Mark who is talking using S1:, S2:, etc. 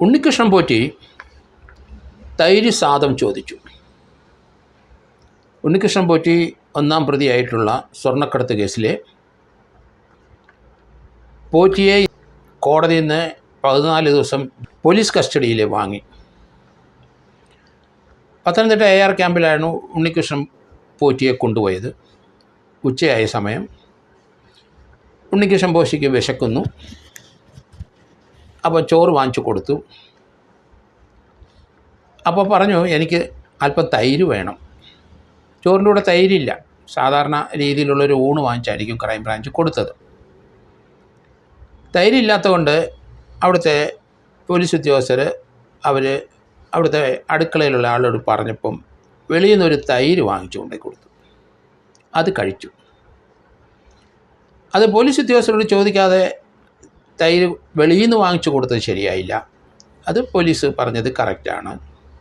S1: ഉണ്ണികൃഷ്ണൻ പോറ്റി തൈര് സാദം ചോദിച്ചു. ഉണ്ണികൃഷ്ണൻ പോറ്റി ഒന്നാം പ്രതിയായിട്ടുള്ള സ്വർണ്ണക്കടത്ത് കേസിലെ പോറ്റിയെ കോടതിയിൽ നിന്ന് 14 ദിവസം പോലീസ് കസ്റ്റഡിയിൽ വാങ്ങി. പത്തനംതിട്ട AR ക്യാമ്പിലാണ് ഉണ്ണികൃഷ്ണൻ പോറ്റിയെ കൊണ്ടുപോയത്. ഉച്ചയായ സമയം ഉണ്ണികൃഷ്ണൻ പോറ്റിക്ക് വിശക്കുന്നു. അപ്പോൾ ചോറ് വാങ്ങിച്ചു കൊടുത്തു. അപ്പോൾ പറഞ്ഞു, എനിക്ക് അല്പം തൈര് വേണം. ചോറിൻ്റെ കൂടെ തൈരില്ല. സാധാരണ രീതിയിലുള്ളൊരു ഊണ് വാങ്ങിച്ചായിരിക്കും ക്രൈം ബ്രാഞ്ച് കൊടുത്തത്. തൈരില്ലാത്തതുകൊണ്ട് അവിടുത്തെ പോലീസ് ഉദ്യോഗസ്ഥർ അവിടുത്തെ അടുക്കളയിലുള്ള ആളോട് പറഞ്ഞപ്പം വെളിയിൽ നിന്നൊരു തൈര് വാങ്ങിച്ചു കൊണ്ടേ കൊടുത്തു. അത് കഴിച്ചു. അത് പോലീസ് ഉദ്യോഗസ്ഥരോട് ചോദിക്കാതെ തൈര് വെളിയിൽ നിന്ന് വാങ്ങിച്ചു കൊടുത്തത് ശരിയായില്ല. അത് പോലീസ് പറഞ്ഞത് കറക്റ്റാണ്.